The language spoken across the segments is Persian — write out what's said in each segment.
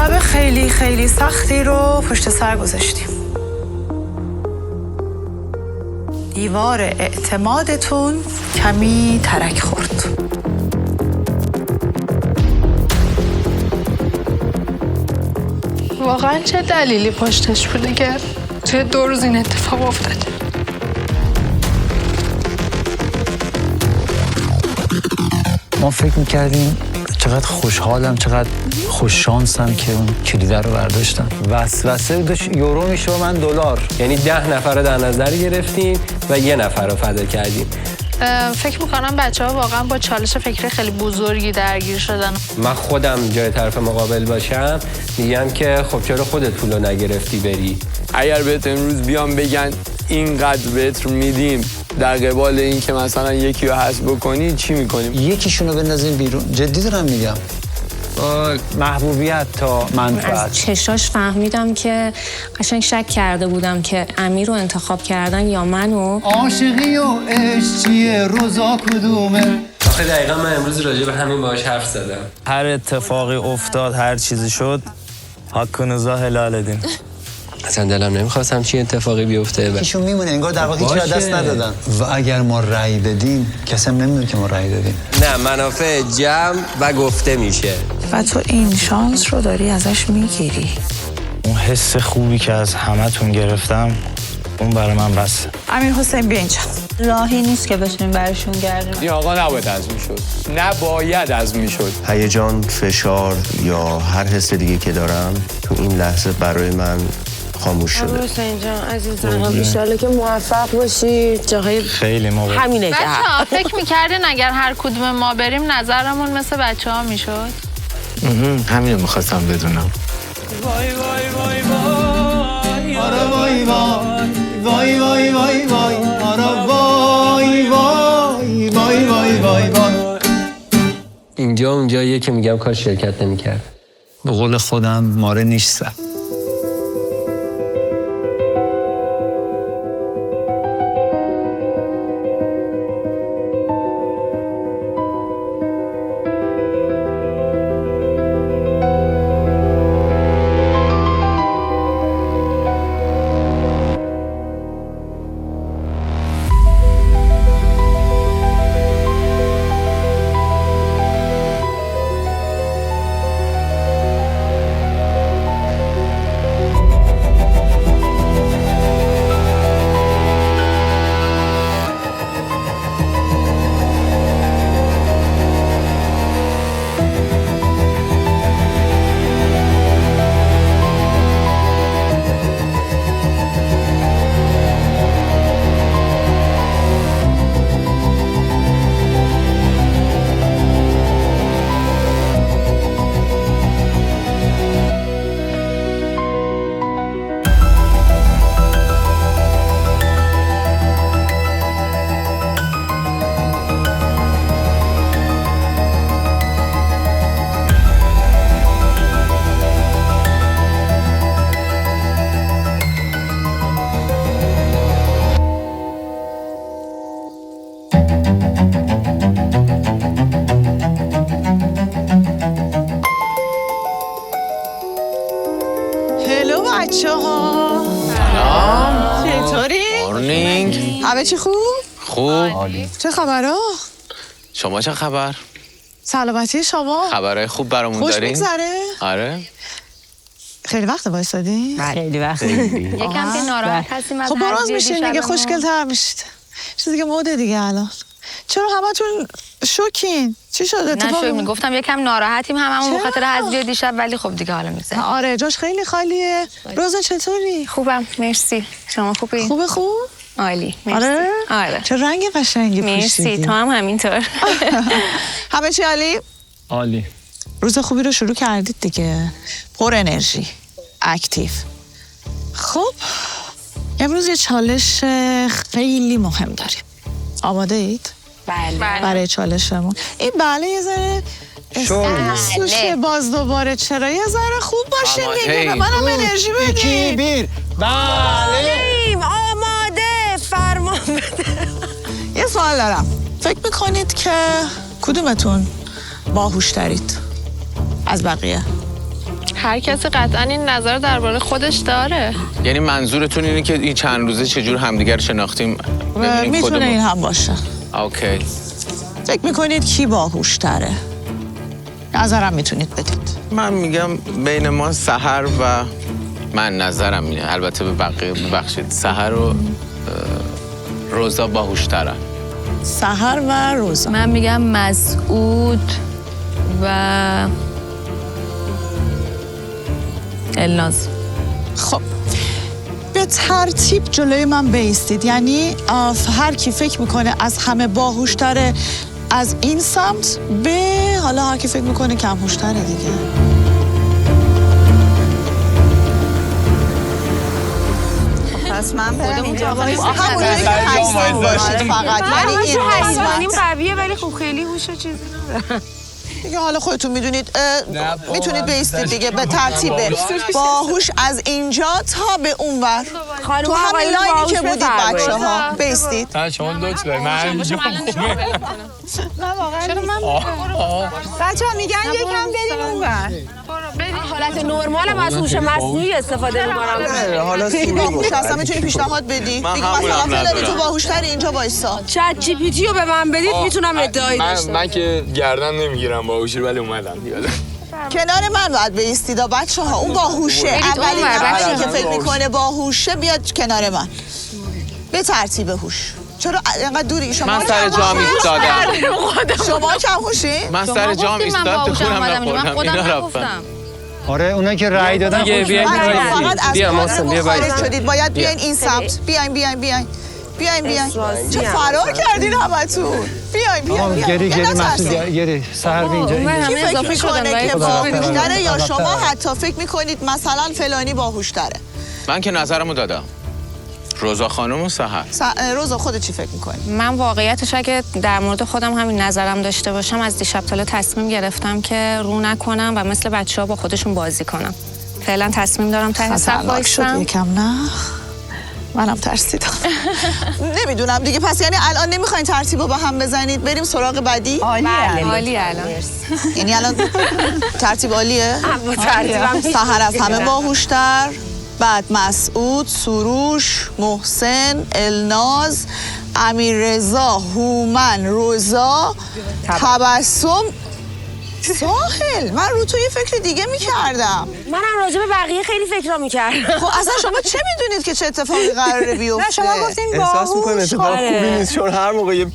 شب خیلی خیلی سختی رو پشت سر گذاشتیم. دیوار اعتمادتون کمی ترک خورد. واقعا چه دلیلی پشتش بوده که توی 2 روز این اتفاق افتاده؟ ما فکر میکردیم چقدر خوشحالم، چقدر خوششانسم که اون کلیده رو برداشتم. وسوسه داشت یورو میشه و من دلار. یعنی 10 نفر رو در نظر گرفتیم و 1 نفر رو فدا کردیم. فکر میکنم بچه‌ها واقعا با چالش فکری خیلی بزرگی درگیر شدن. من خودم جای طرف مقابل باشم میگم که خب چرا خودت پولو نگرفتی بری؟ اگر بهت امروز بیام بگن اینقدر بهت میدیم در قبال این که مثلا یکی رو حذف بکنی چی میکنیم؟ یکیشونو بندازیم بیرون. جدی دارم میگم. محبوبیت تا منفعت. از چشاش فهمیدم که قشنگ شک کرده بودم که امیر رو انتخاب کردن یا منو. عاشقی و عشق چیه روزا کدومه؟ آخه دقیقا من امروز راجع به همین باهاش حرف زدم. هر اتفاقی افتاد، هر چیزی شد، حق نزا هلال دین. اصلا دلم نمیخواست همچین اتفاقی بیفته. ایشون میمونه انگار در واقع هیچ را دست ندادن. و اگر ما رأی بدیم کسی هم نمیدونه که ما رأی دادیم. نه، منافع جمع و گفته میشه. و تو این شانس رو داری ازش میگیری. اون حس خوبی که از همتون گرفتم اون برای من بسه. امیر حسین بیا اینجا. راهی نیست که بتونیم برشون گردیم. این آقا نباید عزم میشد. نباید عزم میشد. هیجان، فشار یا هر حس دیگه که دارم تو این لحظه برای من خاموش شده. حسین جان عزیزم انشالله که موفق باشی. جاهای خیلی موقع همینه که بچه‌ها فکر میکردین اگر هر کدوم ما بریم نظرمون مثل بچه‌ها میشد؟ همین رو میخواستم بدونم. وای وای وای وای آره وای وای وای وای وای وای آره وای وای وای وای وای وای. اینجا اونجاییه که میگم کاش شرکت نمی‌کرد. به قول خودم ماره نیستم. هلو بچه‌ها. سلام. چطوری؟ مورنینگ. همه چی خوب؟ خوب. چه خبرها؟ شما چه خبر؟ سلامتی شما؟ خبرهای خوب برامون خوش دارین؟ میگذره؟ آره. خیلی وقت وایسادی؟ خیلی وقت. یکم که ناراحت هستیم از خب باز هر میشین دیگه، خوشگل‌تر میشید. چیزی که موده دیگه الان. چرا همتون شوکین؟ چی شد اتفاقی؟ نشد میگفتم یکم ناراحتیم هممون به خاطر حذفی دیشب، ولی خب دیگه حالا میگذره. آره جاش خیلی خالیه. روزا چطوری؟ خوبم مرسی. شما خوبی؟ خوبه خوب؟ عالی مرسی. آره؟ آره. چه رنگ قشنگی پوشیدی. مرسی تو هم همینطور. همه چی عالی؟ عالی. روز خوبی رو شروع کردید دیگه. پر انرژی، اکتیو. خب امروز یه چالش خیلی مهم داریم. آماده اید؟ بله. برای چالشمون. این بله یه ذره سوشه باز دوباره، چرا یه ذره خوب باشه دیگه، به منم انرژی بدید. بیر. بله. آماده فرمان بده. یه سوال دارم. فکر میکنید که کدومتون باهوش ترید از بقیه؟ هر کسی قطعا این نظر درباره خودش داره. یعنی منظورتون اینه که این چند روزه چجور همدیگر شناختیم؟ میتونه این هم باشه. اوکی. فکر میکنید کی باهوش‌تره؟ نظرم میتونید بدید. من میگم بین ما سحر و من نظرم اینه. البته به بقیه ببخشید. سحر و روزا باهوش‌ترن. سحر و روزا. من میگم مسعود و الناز. خب به ترتیب جلوی من بایستید، یعنی هر کی فکر میکنه از همه باهوش‌تره از این سمت به حالا هر کی فکر میکنه کم هوش‌تره دیگه. پس من برم اینجا همونجوری که هستیم باشید فقط، یعنی این حیوانیم قویه ولی خب خیلی هوش و چیزی نداره دیگه. حالا خودتون میدونید، میتونید بایستید دیگه به ترتیب باهوش از اینجا تا به اونور تو همین لاینی که بودید بچه‌ها بایستید. شما دوت من اینجا چرا من بچه‌ها میگن یکم بریم اونور. حالت نرمال هم از هوش مصنوعی استفاده می‌کنم. حالا باهوش هستم میتونی پیشنهاد بدی؟ دیگه مثلا فلانی تو باهوش‌تری اینجا وایسا. چت جی پی تی رو به من بدید میتونم ادعایی داشته من که گردن نمیگیرم باهوشی ولی اومدم دیگه. کنار من باید بایستید بچه‌ها. اون باهوشه، اولین نفری که فکر میکنه باهوشه بیاد کنار من به ترتیب هوش. چرا اینقدر دوری؟ شما من سر جام ایستادم. شما کم هوشین؟ من سر جام ایستادم تو خونم نخوردم. اینا رفتم. آره اونایی که رأی دادن بیا خارج شدید، باید بیاین این سمت. بیاین چه فرار کردین همتون. بیاین گری مسعود گری سحر بی اینجا. کی فکر میکنه که باهوش‌تره یا شما حتی فکر میکنید مثلا فلانی باهوش‌تره؟ من که نظرمو دادم. روزا خانم و سحر. روزا خودت چی فکر میکنی؟ من واقعیتش اگه در مورد خودم همین نظرم داشته باشم از دیشب تا تصمیم گرفتم که رو نکنم و مثل بچه‌ها با خودشون بازی کنم. فعلا تصمیم دارم ته صف وایسم. یکم نه منم ترسیدم. نمیدونم دیگه. پس یعنی الان نمیخواین ترتیبو با هم بزنید بریم سراغ بعدی؟ عالی الان. یعنی الان ترتیب عالیه؟ سحر از همه باهوش‌تر، بعد مسعود، سروش، محسن، الناز، امیررضا، هومن، روزا، تبسم، ساحل. من رو تو یه فکر دیگه میکردم. منم راجع به بقیه خیلی فکر میکردم. خب اصلا شما چه میدونید که چه اتفاقی قراره بیفته؟ نه شما گفتین احساس میکنم اتفاق خوبی نیست چون هر موقع یه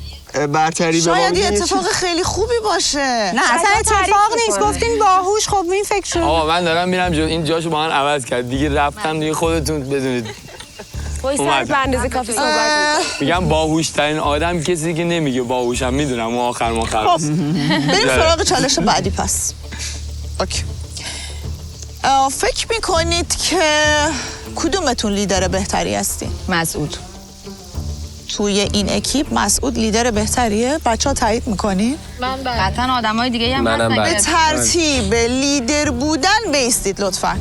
برتری به ما شاید یه اتفاق خیلی خوبی باشه. نه اصلا اتفاق نیست. گفتین باهوش. خب این فکر شد. آقا من دارم میرم این جاشو با من عوض کرد دیگه. رفتم دیگه خودتون بدونید. وای سر به اندازه کافی صحبت میگم باهوش‌ترین آدم کسی که نمیگه باهوشم. میدونم اون آخر ما خلاص. بریم سراغ چالش بعدی پس. اوکی. فکر میکنید که کدومتون لیدر بهتری هستین؟ مسعود. توی این اکیپ مسعود لیدر بهتریه؟ بچه‌ها تایید میکنین؟ من قطعا آدمای دیگه هم هستن. به ترتیب لیدر بودن بیستید لطفاً.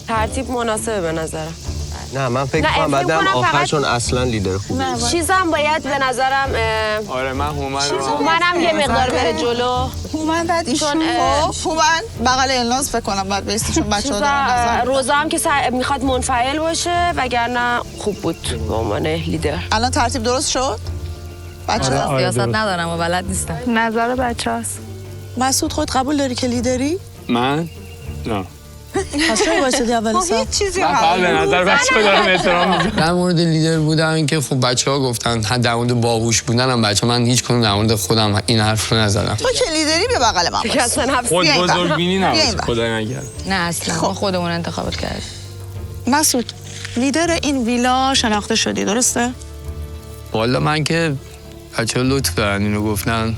ترتیب مناسبه به نظرم. نه من فکر کنم بعدم آخر چون اصلا لیدر خوبی چیزم باید به نظرم آره من هومنم یه مقدار بره جلو. هومن بعد ایشون هومن بغل الناز فکر کنم بعد بیستی چون بچه‌ها دارن نظر. روزا هم که میخواد منفعل باشه وگرنه خوب بود به عنوان لیدر. الان ترتیب درست شد؟ بچه‌ها سیاست ندارم و بلد نیستم. نظر بچه‌هاست. مسعود خود قبول داری که لیدری؟ من؟ نه. پس چرا واسه اول سال؟ هیچ چیزی من فقط به نظر بچه‌ها دارم احترام میذارم. در مورد لیدر بودن که خب بچه‌ها گفتن در مورد باهوش بودن هم من هیچ کدوم در مورد خودم این حرف رو نزدم. تو که لیدری به بغل من باش. خود بزرگبینی نباشه خدا نگرد. نه اصلا ما خودمون انتخابت کردیم. مسعود لیدر این ویلا شناخته شدی درسته؟ والا من که بچه‌ها لطف دارن اینو گفتن.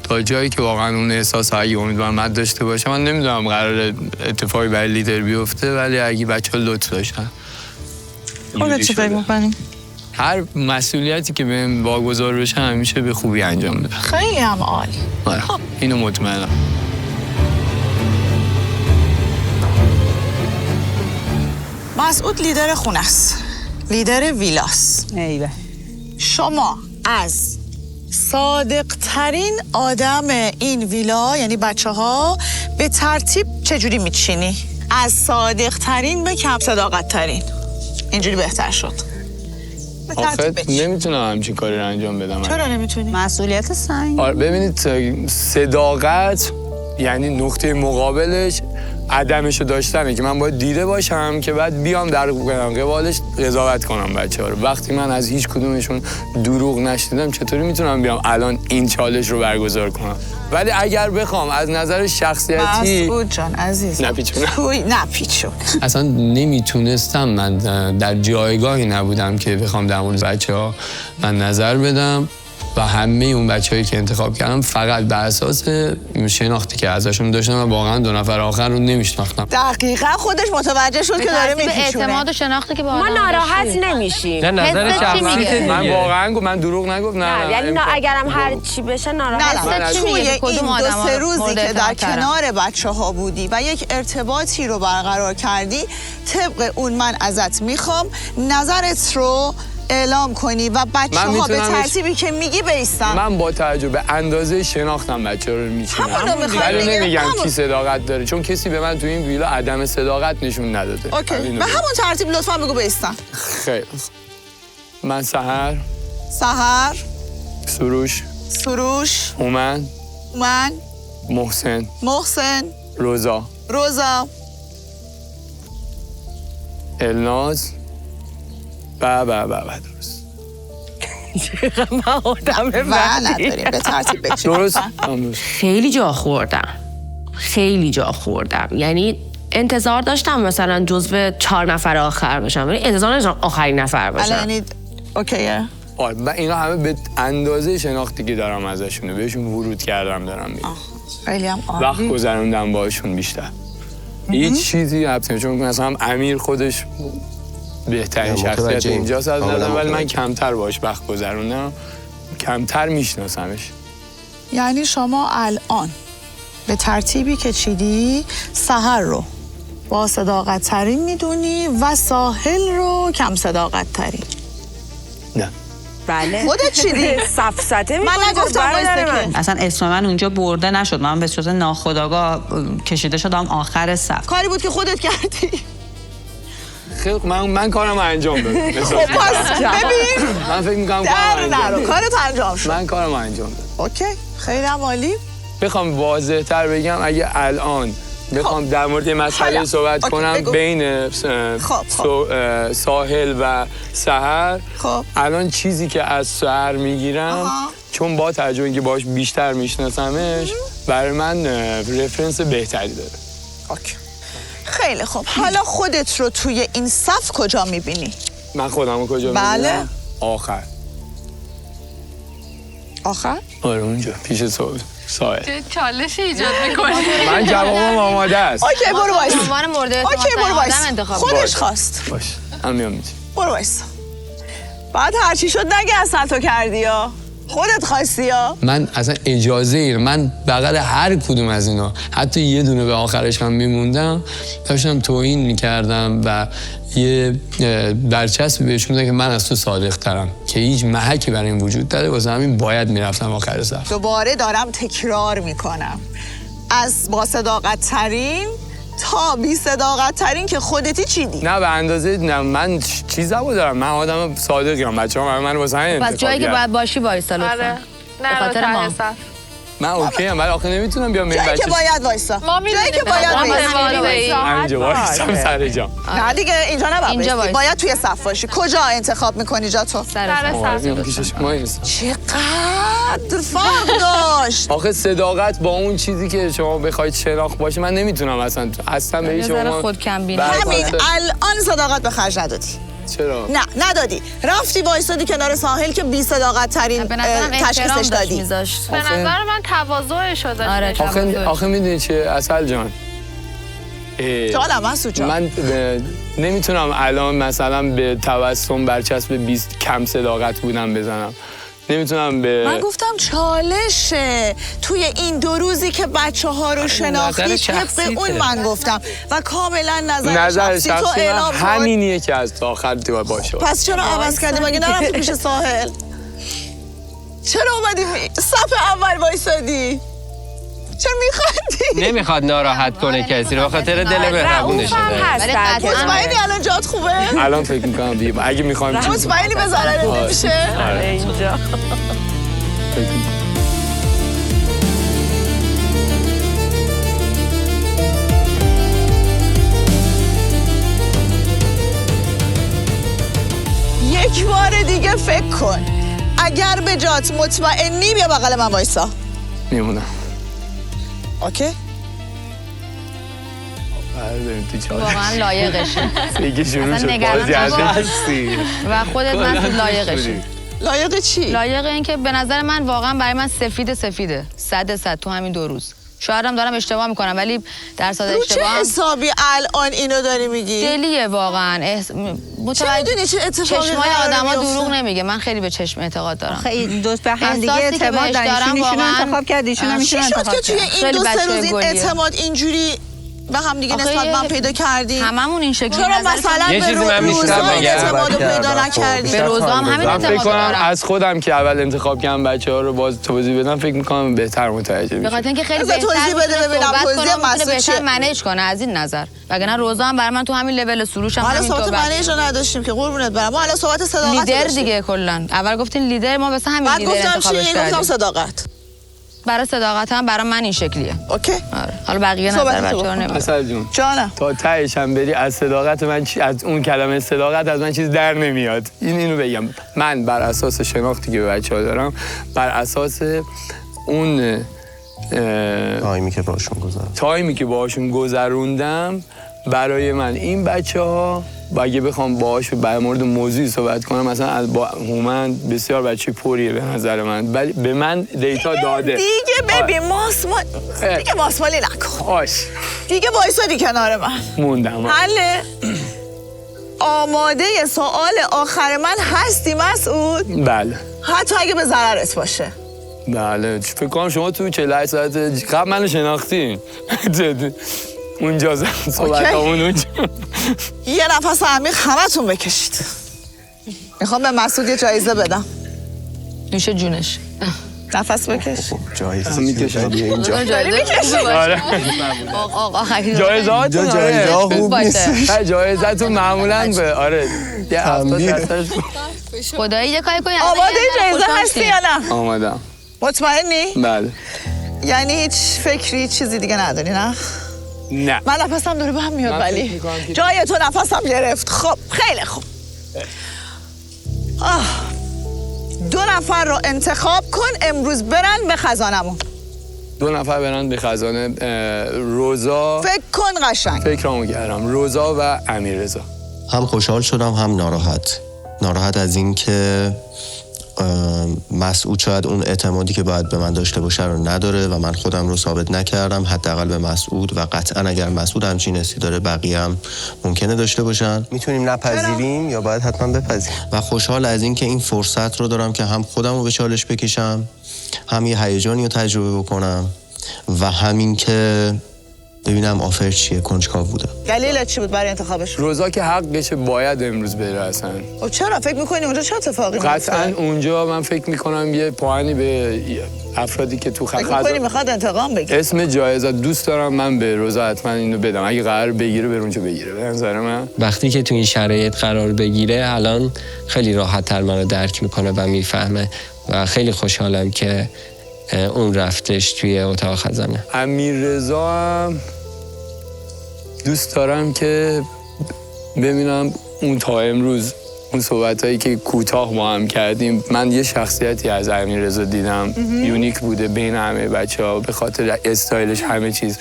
تا جایی که واقعا اون احساس اگه امیدوارم من داشته باشه من نمیدونم قرار اتفاقی برای لیدر بیفته ولی اگه بچه‌ها لطف داشتن. خودت چی فکر می‌کنی؟ هر مسئولیتی که بهم واگذار بشه همیشه به خوبی انجام بدم. خیلی هم عالی. خب اینو مطمئنم. مسعود لیدر خونه است. لیدر ویلاست. ایوه. شما از صادق ترین آدم این ویلا یعنی بچه ها به ترتیب چجوری میچینی؟ از صادق ترین به کم صداقت ترین. اینجوری بهتر شد. به آخه ترتیب بچین. نمیتونم همچین کاری رو انجام بدم. چرا نمیتونی؟ مسئولیت سنگ. آره ببینید صداقت یعنی نقطه مقابلش عدمشو داشتنه که من باید دیده باشم که بعد بیام در قبالش قضاوت کنم بچه‌ها رو. وقتی من از هیچ کدومشون دروغ نشنیدم چطوری میتونم بیام الان این چالش رو برگزار کنم؟ ولی اگر بخوام از نظر شخصیتی مسعود جان عزیز نپیچون اصلا نمیتونستم، من در جایگاهی نبودم که بخوام در مورد بچه‌ها من نظر بدم و همه اون بچه‌هایی که انتخاب کردم فقط بر اساس شناختی که ازشون داشتم و واقعا 2 نفر آخر رو نمیشناختم. دقیقاً خودش متوجه شد که داره میپیچونه. اعتماد و شناختی که با ما ناراحت نمیشیم. نه نظر شخصی من واقعا من دروغ نگفت. نه یعنی اگرم هر چی بشه ناراحت نه توی این 2-3 روزی که در کنار بچه‌ها بودی و یک ارتباطی رو برقرار کردی، طبق اون من ازت میخوام نظرت رو اعلام کنی و بچه‌ها به ترتیبی که میگی بیستن. من با توجه به اندازه شناختم بچه‌ها رو میچینم. ولی نمیگم کی صداقت داره چون کسی به من تو این ویلا عدم صداقت نشون نداده. اوکی. به همون ترتیب لطفا بگو بیستن. خیلی من سحر سروش هومن محسن روزا الناز درست. من آدم نداریم به ترتیب بچین. درست. خیلی جا خوردم یعنی انتظار داشتم مثلا جزو 4 نفر آخر باشم ولی انتظار نداشتم آخرین نفر باشم. یعنی اوکیه. آره من اینا همه به اندازه شناختی که دارم ازشونه بهشون ورود کردم دارم میگم. خیلی هم عالی. وقت گذروندم باهاشون بیشتر. هیچ چیزی نبودم چون مثلا امیر خودش بهترین شخصیت اینجاست از نظرم، ولی من کمتر باهاش وقت گذروندم، کمتر میشناسمش. یعنی شما الان به ترتیبی که چیدی سحر رو با صداقت ترین میدونی و ساحل رو کم صداقت ترین. نه بله خودت چیدی؟ سفسطه من نگفتم وایسته. اصلا اسم من اونجا برده نشد، من به صورت ناخودآگاه کشیده شدم آخر صف. کاری بود که خودت کردی. خیلی من کارم انجام دادم. خب پس ببین من فکر می‌کنم کارت انجام شد. من کارم انجام دادم. اوکی خیلی عالی. بخوام واضح‌تر بگم اگه الان بخوام در مورد مسئله صحبت کنم بین ساحل و سحر، الان چیزی که از سحر میگیرم چون با توجه اینکه باهاش بیشتر میشناسمش برای من رفرنس بهتری داره. اوکی. خیلی خوب. حالا خودت رو توی این صف کجا میبینی؟ من خودم رو کجا میبینم؟ بله. آخر؟ آره اونجا پیش ساحل. چه چالشی ایجاد می‌کنی؟ من جوابم آماده است. اوکی برو وایس. عنوان مورد اعتماد خودش خواست. باش. من میام اینجا. برو وایس. بعد هر چی شد نگه اصلا تو کردی یا خودت خواستی یا من اصلا اجازه این من بغل هر کدوم از اینا حتی یه دونه به آخرش هم میموندم داشتم توهین میکردم و یه برچسبی بهشون دادم که من از تو صادق ترم که هیچ محکی برای این وجود داره، واسه همین باید میرفتم آخر صف. دوباره دارم تکرار میکنم از با صداقت ترین تا بی صداقت ترین که خودتی چیدی. نه به اندازه نه من چیزا دارم، من آدم صادقیم، بچه‌ها من واسه همین بس جایی که باید باشی وایسا لطفا. آره. به خاطر ما. من اوکی ام ولی آخه نمیتونم بیام جایی که باید وایسا. جایی که باید وایسا. اینجا وایسام سر جا. نه دیگه اینجا نباید. باید توی صف باشی. کجا انتخاب میکنی جا تو؟ سر صف. چقدر فرق داشت. آخه صداقت با اون چیزی که شما بخواید شناخت باشه من نمیتونم اصلا به شما خود کم بینی. همین الان صداقت به خرج ندادی. چرا؟ نه ندادی. رفتی وایسادی کنار ساحل که بی صداقت ترین تشخیصش دادی. به نظر من تواضعش شده. آره آخه میدونی چه اصل جان؟ جانم مسعود جان. من نمیتونم الان مثلا به توسم برچسب 20 کم صداقت بودم بزنم. نمیتونم به من گفتم چالشه توی این 2 روزی که بچه‌ها رو شناختی طبق اون من گفتم و کاملا نظر شخصی تو اعلام کن. همینیه که از تا آخر دیگه باشه. پس چرا عوض کردی؟ مگه نرفتی پیش ساحل؟ چرا اومدی صف اول وایسادی؟ چرا میخوندی؟ نمیخواد ناراحت کنه کسی رو، به خاطر دل مهربونشه. مطمئنی الان جات خوبه؟ الان فکر میکنم دیگه اگه میخوایم مطمئنی به ضررت نمیشه؟ آره. اینجا یک بار دیگه فکر کن. اگر به جات مطمئنی بیا بغل من وایسا. میمونم. اوکی؟ بریم تو چالش. واقعا لایقشه. دیگه شروع شد نگران بازی نباش. هستی. و خودت مسعود لایقشی. لایق چی؟ لایق این که به نظر من واقعا برای من سفیده 100 تو همین 2 روز. شاید هم دارم اشتباه میکنم ولی درصد رو چه اشتباه حسابی الان اینو داری میگی؟ دلیه واقعا. چه میدونی چه اتفاقی چشمای قراره آدما بیفته؟ دروغ نمیگه. من خیلی به چشم اعتقاد دارم. خیلی دوست به هم دیگه احساسی که اعتماد بهش دارن. ایشون واقعاً انتخاب کرد، ایشون هم چی شد که توی این 2-3 روز این اعتماد اینجوری به هم دیگه نسبت من پیدا کردیم؟ هممون این شکلی. چرا مثلا یه چیزی من به روزا می‌شنم این بگم. اعتماد رو پیدا نکردیم؟ به روزا هم همین من فکر اعتماد کنم دارم. از خودم که اول انتخاب کردم بچه‌ها رو باز توضیح بدم فکر می‌کنم بهتر متوجه به میشم. خاطر اینکه خیلی بذار بهتر توضیح بده ببینم توضیح مسعود بهتر چیه؟ منیج کنه از این نظر. وگرنه روزا هم برای من تو همین لول سروش هم حالا همین صحبت تو منیج رو نداشتیم که قربونت برم. ما الان صحبت صداقت لیدر داشتیم. دیگه کلا. اول گفتین لیدر، ما واسه همین بعد لیدر گفتم انتخابش چی؟ کردیم. گفتم صداقت. برای صداقت هم برای من این شکلیه. اوکی. آره. حالا بقیه صحبت نظر تو بچه‌ها بکن. نمیدونم. اصل جون جانم. تا تهش هم بری از صداقت من از اون کلمه صداقت از من چیز در نمیاد. اینو بگم. من بر اساس شناختی که به بچه‌ها دارم، بر اساس اون تایمی که باهاشون گذروندم، برای من این بچه‌ها اگه بخوام باهاش در مورد موضوعی صحبت کنم، مثلا با هومن بسیار بچه پریه به نظر من، ولی به من دیتا داده. دیگه ببین دیگه ماسمالی نکن. آش دیگه وایسادی کنار من. موندم. حله. آماده سوال آخر من هستی مسعود؟ بله. حتی اگه به ضررت باشه. بله. فکر کنم شما تو 48 ساعت قبل منو شناختین. اونجا صحبتامون اونجا. یه نفس عمیق همتون بکشید. میخوام به مسعود یه جایزه بدم. نوش جونش. نفس بکش. جایزه میکشم اینجا. جایزه‌هاتون جایزه خوب نیست. جایزه‌تون معمولاً به آره یه 70% خدایی یه کاری کنی. آماده جایزه هستی یا نه؟ آمادم. مطمئنی؟ بله. یعنی هیچ فکری چیزی دیگه نداری نه؟ نه. من نفسم داره به هم میاد ولی جای تو نفسم گرفت. خب خیلی خوب. 2 نفر رو انتخاب کن امروز برن به خزانمون. 2 نفر برن به خزانه. روزا. فکر کن قشنگ. فکرامو کردم. روزا و امیررضا. هم خوشحال شدم هم ناراحت از این که مسعود شاید اون اعتمادی که باید به من داشته باشه رو نداره و من خودم رو ثابت نکردم، حداقل به مسعود، و قطعا اگر مسعود همچین حسی داره بقیه هم ممکنه داشته باشن. میتونیم نپذیریم یا باید حتما بپذیریم. و خوشحال از این که این فرصت رو دارم که هم خودم رو به چالش بکشم، هم یه هیجانی رو تجربه بکنم و همین که ببینم آفر چیه. کنجکاو بودم. دلیلت چی بود برای انتخابش؟ روزا که حقشه باید امروز بره اصلا. چرا فکر می‌کنی اونجا چه اتفاقی میفته؟ قطعا اونجا من فکر می‌کنم یه پوانی به افرادی که تو فکر می‌کنی میخواد انتقام بگیره؟ اسم جایزه دوست دارم من به روزا حتما اینو بدم. اگه قرار بگیره بره اونجا بگیره. به نظر من وقتی که تو این شرایط قرار بگیره الان خیلی راحت‌تر منو درک میکنه و میفهمه و خیلی خوشحالم که اون رفتش توی اتاق خزانه. امیررضا هم دوست دارم که ببینم اون تا امروز اون صحبتایی که کوتاه با هم کردیم، من یه شخصیتی از امیررضا دیدم یونیک بوده بین همه بچه‌ها به خاطر استایلش همه چیز.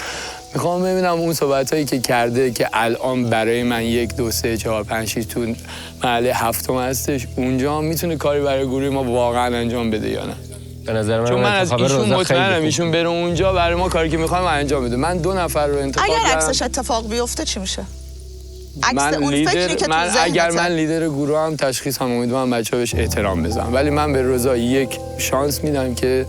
میخوام ببینم اون صحبتایی که کرده که الان برای من 1 2 3 4 5 6 تو محله 7م هستش، اونجا هم میتونه کاری برای گروه ما واقعا انجام بده یا نه. به نظر من چون من از ایشون مطمئنم ایشون بره اونجا برای ما کاری که میخوایم انجام بده. من 2 نفر رو انتخاب کردم. اگر عکسش اتفاق بیفته چی میشه؟ من اگر من لیدر گروه هم تشخیص هم امیدوارم بچه‌ها بهش احترام بذارن، ولی من به روزا 1 شانس میدم که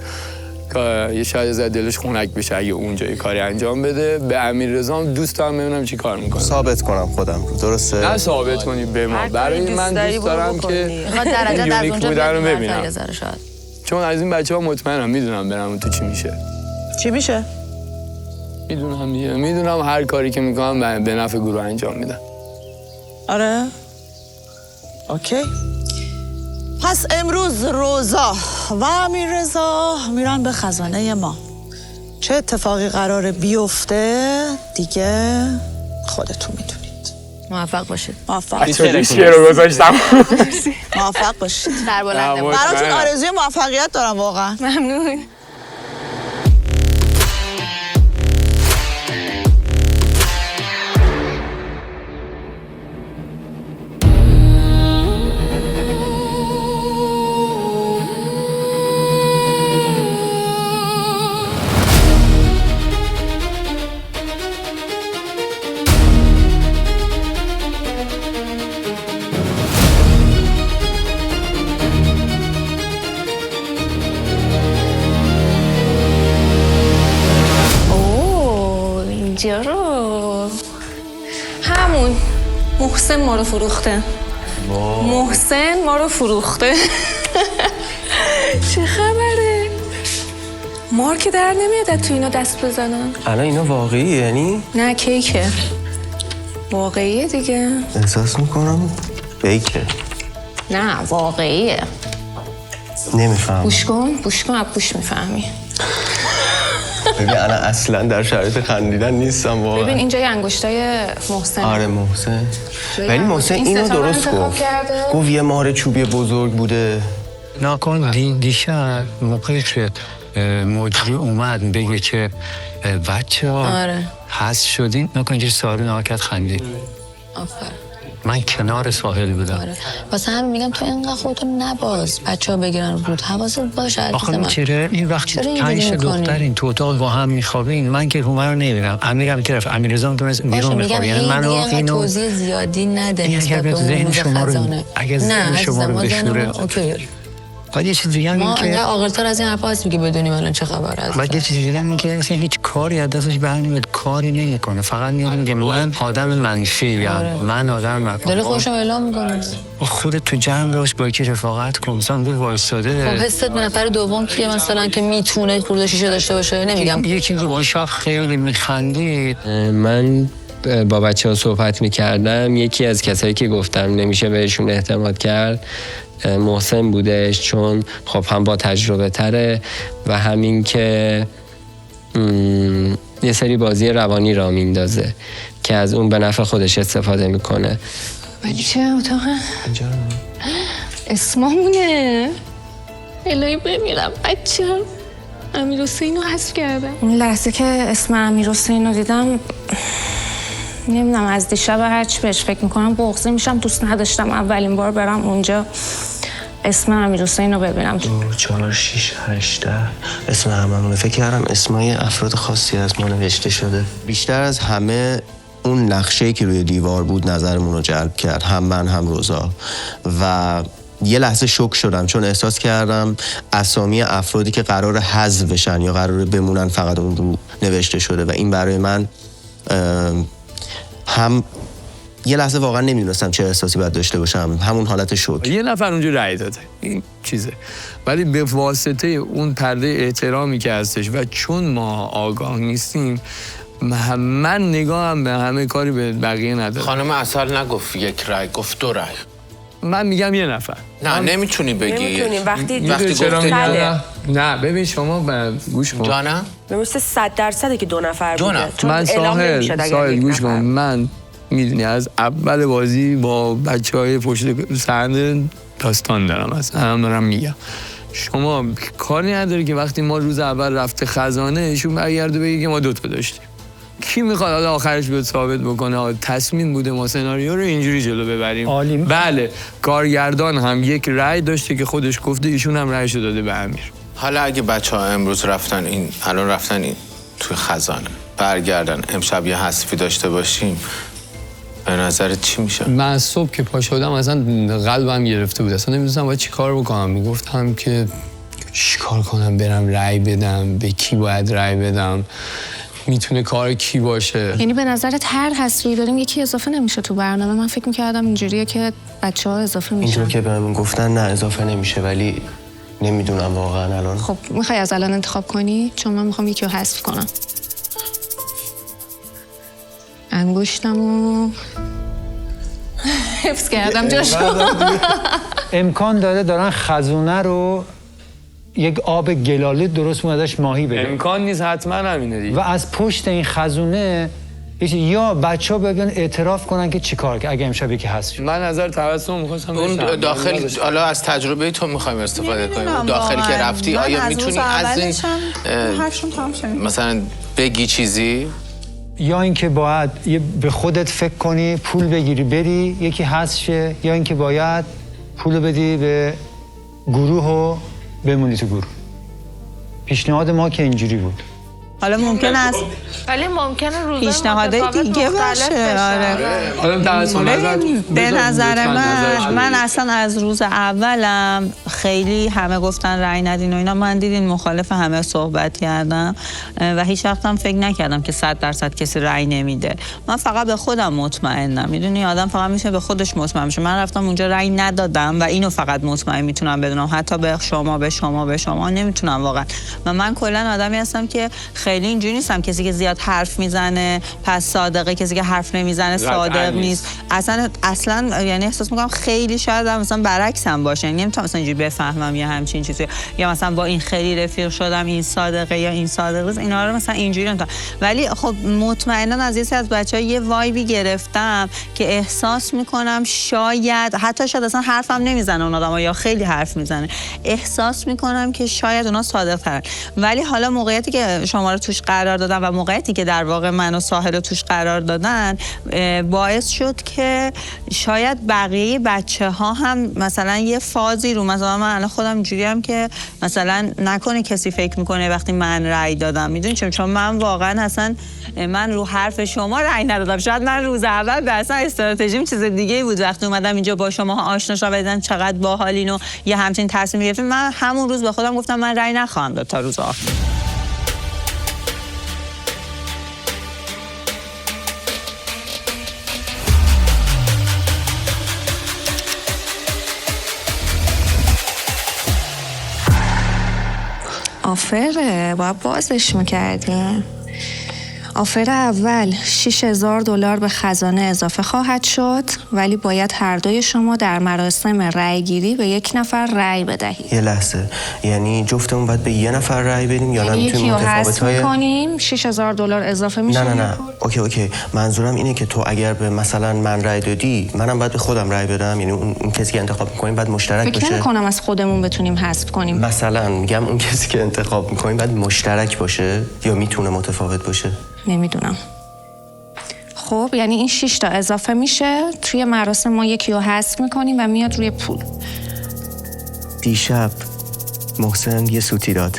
یه شاید از دلش خنک بشه اگه اونجا یه کاری انجام بده. به امیررضا هم دوست دارم ببینم چی کار میکنه. ثابت کنم خودم رو. درسته؟ نه ثابت کنی به ما. برای من دوست دارم که یونیک بودن رو ببینم. چون از این بچه‌ها مطمئنم میدونم برم تو چی میشه. چی میشه؟ میدونم دیگه، میدونم هر کاری که میکنم به نفع گروه انجام میدم. آره اوکی. پس امروز روزا و امیررضا میرن به خزانه ما. چه اتفاقی قراره بیفته دیگه خودتون میدونید. موفق باشید. موفق رو گذاشتم. موفق باشید. سربلند باشید. براتون آرزوی موفقیت دارم واقعا. ممنون. اینجا رو همون محسن ما رو فروخته. محسن ما رو فروخته. چه خبره؟ مارک در نمیاد تو اینا دست بزنن. الان اینا واقعی یعنی؟ نه کیکه. واقعیه دیگه. احساس میکنم بیکه. نه واقعیه. نمیفهم. گوش کن از گوش میفهمی. ببین الان اصلا در شرایط خندیدن نیستم واقعا. ببین اینجا یه انگشتای محسن. آره محسن. ولی محسن اینو درست گفت. گفت یه مار چوبی بزرگ بوده. ناکن دیشب موقعی که مجری اومد بگه که بچه ها هست شدین ناکن اینجا سوال ناکت خندید. آفر. من کنار ساحل بودم. واسه همین میگم تو اینقدر خودتو نباز. بچه‌ها بگیرن رود. حواست باشه. آخه چرا این وقت 5 دخترین تو اتاق با هم میخوابین من که رو من رو نمیبینم. امیرم طرف امیررضا میتونست بیرون بخوابه. یعنی من اینو توضیح زیادی نده. اگر به ذهن شما رو اگه ذهن شما رو بشوره بعد یه چیز دیگه ما انقدر عاقل‌تر از این حرفا هستیم که بدونیم الان چه خبره است. بعد یه چیز دیگه این که هیچ کاری از دستش برنمیاد، کاری نمیکنه، فقط میگه من آدم منفی ام. من آدم داره خودش رو اعلام میکنه. خودت تو جمع باش با کی رفاقت کن. مثلا دو وایساده. خب حست به نفر دوم کیه مثلا که میتونه خورده شیشه داشته باشه؟ نمیگم. یکی رو با شاخ خیلی میخندید. من با بچه‌ها صحبت میکردم، یکی از کسایی که گفتم نمیشه بهشون اعتماد کرد محسن بودش، چون خب هم با تجربه تره و همین که یه سری بازی روانی را میندازه که از اون به نفع خودش استفاده میکنه. ولی چه اتاقه؟ اینجا اسممونه. الهی بمیرم بچه امیرحسین رو حذف کردم. اون لحظه که اسم امیرحسین رو دیدم نمیدونم از دیشب هرچی بهش فکر میکنم بغضی میشم. دوست نداشتم اولین بار برم اونجا اسم امیرحسین رو ببینم. 2 4 6 8 اسم هممونه. فکر کردم اسمای افراد خاصی از ما نوشته شده. بیشتر از همه اون نقشه‌ای که روی دیوار بود نظرمون رو جلب کرد، هم من هم روزا. و یه لحظه شوک شدم چون احساس کردم اسامی افرادی که قرار حذف بشن یا قرار بمونن فقط اون رو نوشته شده و این برای من هم یه لحظه واقعا نمیدونستم چه احساسی باید داشته باشم. همون حالت شوک. یه نفر اونجا رأی داده این چیزه، ولی به واسطه اون پرده احترامی که هستش و چون ما آگاه نیستیم من نگاهم به همه کاری به بقیه نداره. خانم عسل نگفت 1 رأی، گفت 2 رأی. من میگم یه نفر. نه نمیتونی بگی. نمیتونیم وقتی گفتی نه ببین شما گوش کن. جانم؟ مثل 100% که 2 نفر بوده. من ساحل گوش کن. من میدونی از اول بازی با بچه‌های پشت صحنه داستان دارم، هم دارم میگم. شما کاری نداری که وقتی ما روز اول رفته خزانه ایشون برگرده بگه که ما 2 تا داشتیم. کی میخواد حالا آخرش بیاد ثابت بکنه تصمیم بوده ما سناریو رو اینجوری جلو ببریم؟ عالیم. بله کارگردان هم 1 رأی داشته که خودش گفته، ایشون هم رأیشو داده به امیر. حالا اگه بچه‌ها امروز رفتن الان رفتن توی خزانه برگردن امشب یه حذفی داشته باشیم به نظرت چی میشه؟ من از صبح که پا شدم اصلا قلبم گرفته بود، اصلا نمیدونستم باید چی کار بکنم. میگفتم که چی کار کنم، برم رأی بدم، به کی باید رأی بدم، میتونه کار کی باشه. یعنی به نظرت هر حذفی داریم یکی اضافه نمیشه تو برنامه؟ من فکر می‌کردم اینجوریه که بچه‌ها اضافه میشن. اینجور که بهم گفتن نه اضافه نمیشه، ولی نمیدونم واقعا الان. خب میخوای از الان انتخاب کنی؟ چون من میخوام یکی رو حذف کنم. انگشتمو حفظ کردم جاشو. امکان دارن خزونه رو یک آب گلاله درست کنن ازش ماهی بده. امکان نیست، حتما همینه دیگه. و از پشت این خزونه یا بچه‌ها بگن اعتراف کنن که چیکار که اگه امشب یکی هست. من نظر توسم می‌خواستم اون داخل حالا از تجربه تو می‌خوایم استفاده کنیم. اون داخلی که رفتی آیا میتونی از این مثلا بگی چیزی؟ یا اینکه باید به خودت فکر کنی پول بگیری بری یکی هست شه، یا اینکه باید پول بدی به گروه و بمونی تو گروه. پیشنهاد ما که اینجوری بود. حالا ممکن است ولی ممکنه روزای پیشنهادهای دیگه باشه. به نظر من اصلا از روز اولم خیلی همه گفتن رأی ندین و اینا، من دیدین مخالف همه صحبت کردم و هیچ وقتم فکر نکردم که 100% کسی رأی نمیده. من فقط به خودم مطمئنم. میدونی آدم فقط میشه به خودش مطمئن بشه. من رفتم اونجا رأی ندادم و اینو فقط مطمئن میتونم بدونم، حتی به شما نمیتونم واقعا. و من کلا آدمی هستم که خیلی اینجوری نیستم کسی که زیاد حرف میزنه پس صادقه، کسی که حرف نمیزنه صادق نیست. اصلا یعنی احساس میکنم خیلی شاید مثلا برعکسم باشه. یعنی نمیتونم مثلا اینجوری بفهمم یا همچین چیزی، یا مثلا با این خیلی رفیق شدم این صادقه یا این صادق نیست، اینا رو مثلا اینجوری نمیتونم. ولی خب مطمئنا از یه سری از بچه‌ها یه وایبی گرفتم که احساس میکنم شاید اصلا حرفم نمیزنه اون آدم‌ها یا خیلی حرف میزنه، احساس میکنم که شاید اونا صادق‌ترن. ولی حالا موقعیتی که شما رو توش قرار دادن و موقعیتی که در واقع من و ساحل رو توش قرار دادن باعث شد که شاید بقیه بچه‌ها هم مثلا یه فازی رو، مثلا من الان خودم اینجوریم که مثلا نکنه کسی فکر میکنه وقتی من رأی دادم، میدونی چون من واقعا اصلا من رو حرف شما رأی ندادم. شاید من روز اول به اصلا استراتژیم چیز دیگه بود. وقتی اومدم اینجا با شما آشنا شدم بدن چقدر باحالین و یه همچین تصمیم گرفتم، من همون روز به خودم گفتم من رأی نخواهم داد تا روز آخر. آفره باید بازش میکردیم. آفر اول $6,000 به خزانه اضافه خواهد شد، ولی باید هر دوی شما در مراسم رأی گیری به یک نفر رأی بدهید. یه لحظه، یعنی جفتمون باید به یه نفر رأی بدیم یا یعنی نمیتونیم متفاوت‌های میکنیم $6,000 اضافه میشه؟ نه اوکی منظورم اینه که تو اگر به مثلا من رأی دادی منم باید به خودم رأی بدم، یعنی اون کسی که انتخاب میکنیم باید مشترک باشه. فکر نمی‌کنم از خودمون بتونیم حذف کنیم. مثلا میگم اون کسی که انتخاب میکنیم باید مشترک باشه یا میتونه متفاوت باشه؟ نمیدونم. خب یعنی این 6 تا اضافه میشه توی مراسم، ما یکی رو حذف میکنیم و میاد روی پول. دیشب محسن یه سوتی داد،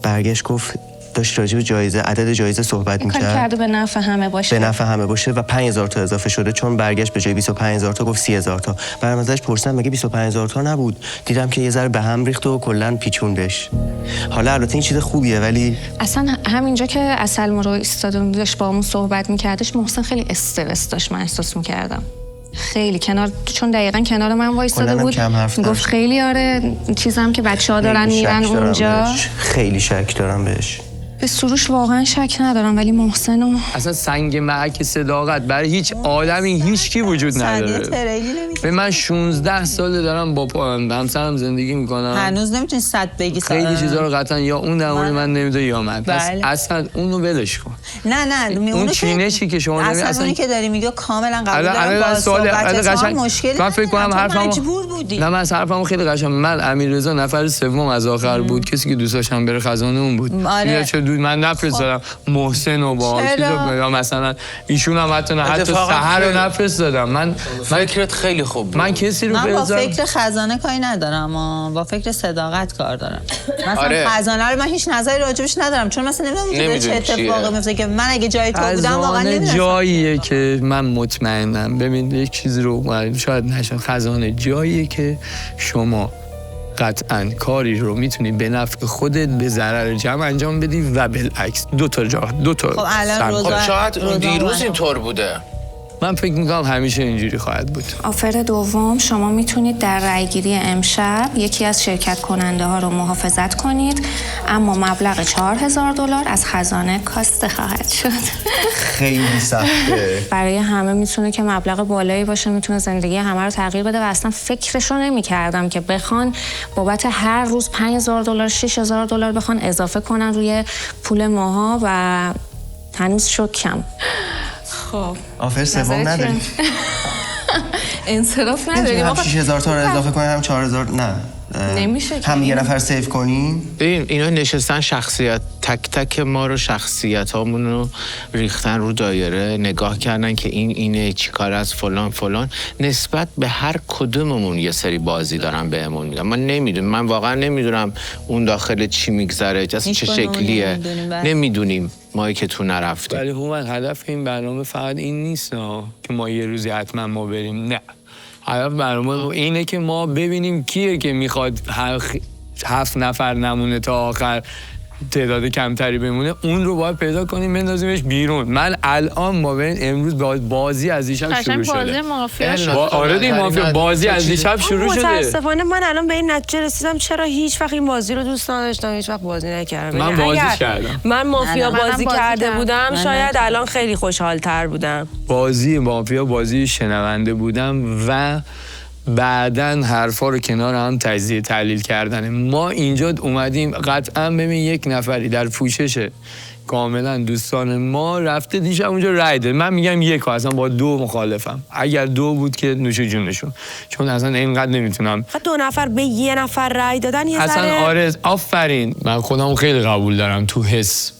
برگشت گفت داشت راجع به جایزه، عدد جایزه صحبت میکرد، کاری کرده به نفع همه باشه، به نفع همه باشه و 5,000 تا اضافه شده، چون برگشت به جای 25,000 تا گفت 30,000 تا. برام ازش پرسیدم مگه 25,000 تا نبود؟ دیدم که یه ذره به هم ریخت و کلا پیچوندش. حالا البته این چیز خوبیه ولی اصلا همینجا که اصل ما رو ایستادم داشت با همون صحبت میکردش، محسن خیلی استرس داشت، من احساس میکردم خیلی چون دقیقاً کنار من وایساده بود، گفت خیلی چیزام که بچه‌ها دارن میرن اونجا. خیلی شک دارم بهش. به سروش واقعا شک ندارم، ولی محسن اصلا سنگ محک صداقت برای هیچ آدمی هیچ کی وجود نداره. به من 16 سال دارم با همسرم زندگی میکنم، هنوز نمیتونی 100 بگی. خیلی چیزا رو قطعا یا اون در مورد من نمیدونه یا من. پس اصلا اونو ولش کن. نه اون چینشی که شما اصلا اونی که داری میگه کاملا قبول دارم. با سوال قشنگ مشکل من فکر کنم مجبور بودی. نه من حرفمو خیلی قشنگ، من امیررضا نفر سوم از آخر بود، کسی که دوست داشتم بره خزانه اون بود. من نفرستادم محسن و با چیزا، یا مثلا ایشون هم حتی سحر رو نفرستادم. من فکرت خیلی خوب. من کسی رو با فکر خزانه کاری ندارم، با فکر صداقت کار دارم. مثلا خزانه رو من هیچ نظری راجبش ندارم، چون مثلا نمیدونم چه اتفاقی میفته که من اگه جای تو بودم واقعا نمیدونم. جاییه که من مطمئنم، ببین یک چیزی رو شاید نشه، خزانه جاییه که شما قطعاً کاری رو میتونی به نفع خودت به ضرر جمع انجام بدی و بالعکس. دو تا خب شاید دیروز اینطور بوده. من فکر میکنم همیشه اینجوری خواهد بود. آفر دوم، شما میتونید در رأیگیری امشب یکی از شرکت کننده ها رو محافظت کنید، اما مبلغ $4000 از خزانه کاسته خواهد شد. خیلی سخته. برای همه میتونه که مبلغ بالایی باشه، میتونه زندگی همه رو تغییر بده و اصلا فکرش رو نمی‌کردم که بخوان بابت هر روز $5000 $6000 بخوان اضافه کنن روی پول ماها و هنوز شوکم. خب آفر سوم نداریم. انصراف نداریم. هم 6000 تا رو اضافه کنیم هم 4000 نه. نمیشه هم یه نفر سیو کنیم. ببین اینا نشستن شخصیت تک تک ما رو شخصیت هامون رو ریختن رو دایره، نگاه کردن که این اینه چیکار از فلان فلان، نسبت به هر کدوممون یه سری بازی دارن بهمون میگن. من نمیدونم، من واقعا نمیدونم اون داخل چی میگذره، چه شکلیه، نمیدونیم ما که تو نرفتیم. ولی هومن هدف این برنامه فقط این نیست که ما یه روزی حتما ما بریم، نه. هدف برنامه اینه که ما ببینیم کیه که میخواد 7 نفر نمونه تا آخر، تعداد کمتری بمونه، اون رو باید پیدا کنیم بندازیمش بیرون. من الان ما ببین امروز بازی از دیشب شروع شده. بازی مافیا شد. آره دیگه مافیا بازی از دیشب شروع شده. متاسفانه من الان به این نتیجه رسیدم چرا هیچ وقت این بازی رو دوست نداشتم، هیچ وقت بازی نکردم. من بازی کردم. من مافیا بازی کرده بودم شاید الان خیلی خوشحال‌تر بودم. بازی مافیا بازی شنونده بودم و بعدن حرفا رو کنار هم تجزیه تحلیل کردن. ما اینجا اومدیم قطعا ببین یک نفری در پوشش کاملا دوستان ما رفته دیشب اونجا رای داد. من میگم یک، اصلا با 2 مخالفم. اگر 2 بود که نوش جونشون، چون اصلا اینقدر نمیتونم. 2 نفر به یه نفر رای دادن یه اصلا ذره. آره آفرین. من خودم خیلی قبول دارم تو حس،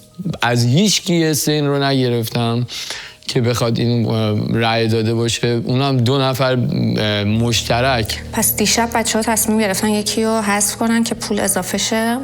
از هیچ کی حس این رو نگرفتم که بخواد این رأی داده باشه، اونم 2 نفر مشترک. پس دیشب بچه‌ها تصمیم گرفتن یکی رو حذف کنن که پول اضافه شه.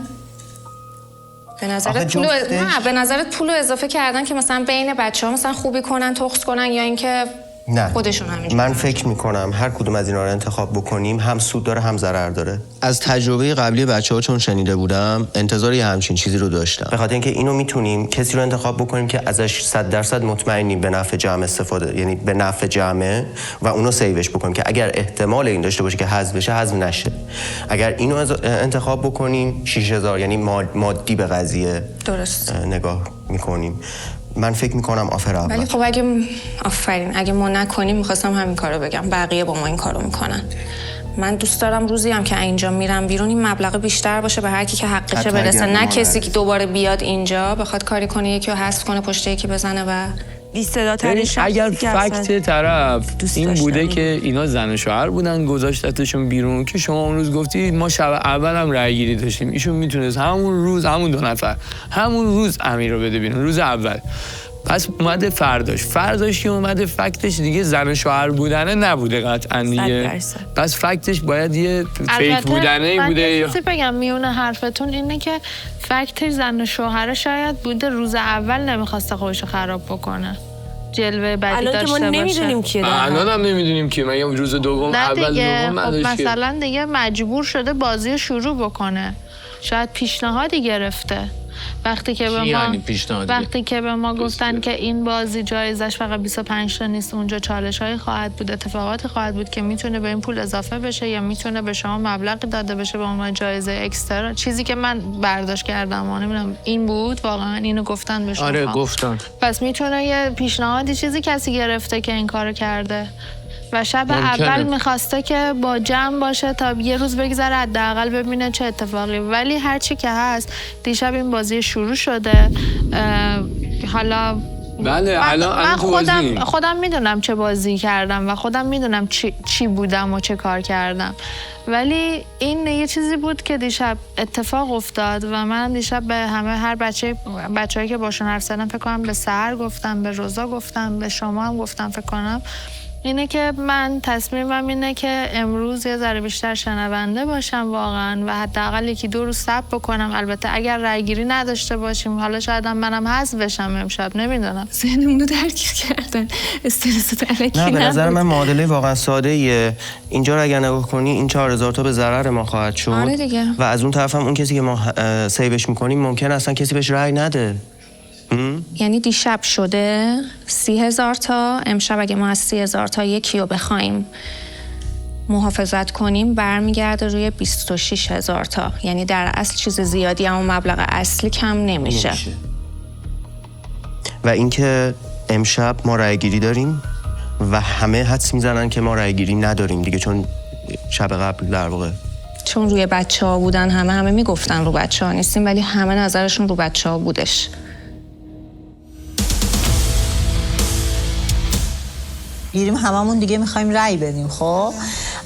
به نظرت پول رو اضافه کردن که مثلا بین بچه‌ها مثلا خوبی کنن، تخس کنن، یا اینکه نه خودشون همینجوری؟ من فکر میکنم هر کدوم از اینا رو انتخاب بکنیم هم سود داره هم ضرر داره. از تجربه قبلی بچه‌ها چون شنیده بودم انتظار یه همچین چیزی رو داشتم، به خاطر اینکه اینو میتونیم کسی رو انتخاب بکنیم که ازش 100% مطمئنیم به نفع جمع استفاده، یعنی به نفع جمع، و اونو سیوش بکنیم که اگر احتمال این داشته باشه که حذف بشه حذف نشه. اگر اینو انتخاب بکنیم 6000 یعنی مادی به قضیه درست نگاه میکنیم. من فکر میکنم آفر اول. ولی خب اگه ما نکنیم، میخواستم همین کارو بگم، بقیه با ما این کارو میکنن. من دوست دارم روزی هم که اینجا میرم بیرون این مبلغ بیشتر باشه به هر کی که حقشه برسه، نه کسی که دوباره بیاد اینجا بخواد کاری کنه یکی رو حذف کنه پشت یکی بزنه و اگر فکت طرف این بوده که اینا زن و شوهر بودن گذاشتتشون بیرون، که شما اون روز گفتی ما شب اول هم رأی گیری داشتیم، ایشون میتونست همون روز همون 2 نفر همون روز امیر رو بده بیرون روز اول، پس اومده فرداش که اومده فکتش دیگه زن و شوهر بودنه نبوده قطعا دیگه، پس فکتش باید یه فیک بودنه بوده. یه چیزی بگم میونه حرفتون اینه که فکتش زن و شوهر شاید بوده، روز اول نمیخواسته خودشو خراب بکنه، جلوه بدی داشته باشه. الان که ما نمیدونیم کیه، الان هم نمیدونیم کیه، مگه روز دوم اول دوم نداشت که مثلا دیگه مجبور شده بازی رو شروع بکنه، شاید پیشنهادی گرفته. وقتی که به ما گفتن که این بازی جایزش فقط 25 تا نیست، اونجا چالش‌هایی خواهد بود، اتفاقاتی خواهد بود که میتونه به این پول اضافه بشه یا میتونه به شما مبلغی داده بشه به عنوان جایزه اکسترا. چیزی که من برداشت کردم و نمیدونم این بود واقعا اینو گفتن به شما. آره گفتن. پس میتونه یه پیشنهادی چیزی کسی گرفته که این کارو کرده و شب اول میخواسته که با جمع باشه تا یه روز بگذره حداقل ببینه چه اتفاقی. ولی هرچی که هست دیشب این بازی شروع شده. حالا بله من خودم میدونم چه بازی کردم و خودم میدونم چی بودم و چه کار کردم، ولی این یه چیزی بود که دیشب اتفاق افتاد و من دیشب به هر بچه‌ای که باشون حرف زدم فکر کنم به سحر گفتم، به روزا گفتم، به شما هم گفتم، فکر کنم اینه که من تصمیمم اینه که امروز یه ذره بیشتر شنونده باشم واقعا و حداقل 1-2 روز صبر بکنم. البته اگر رأیگیری نداشته باشیم حالا شاید منم حذف بشم امشب، نمیدونم. ذهنمون رو درگیر کردن، استرس الکی. نه به نظر من معادله واقعا ساده ایه. اینجا رو اگر نگاه کنی این 4000 تا به ضرر ما خواهد شد. آره دیگه. و از اون طرف هم اون کسی که ما سیوش میکنیم ممکن اصلا کسی بهش رأی نده. یعنی دیشب شده 30,000 تا، امشب اگه ما از 30,000 تا یکی رو بخوایم محافظت کنیم برمیگرده روی 26,000 تا. یعنی در اصل چیز زیادی اما مبلغ اصلی کم نمیشه. و اینکه امشب ما رأی‌گیری داریم و همه حدس میزنن که ما رأی‌گیری نداریم دیگه، چون شب قبل در واقع چون روی بچه‌ها بودن، همه میگفتن رو بچه‌ها نیستیم، ولی همه نظرشون رو بچه‌ها بودش. گیریم هممون دیگه میخوایم رأی بدیم. خب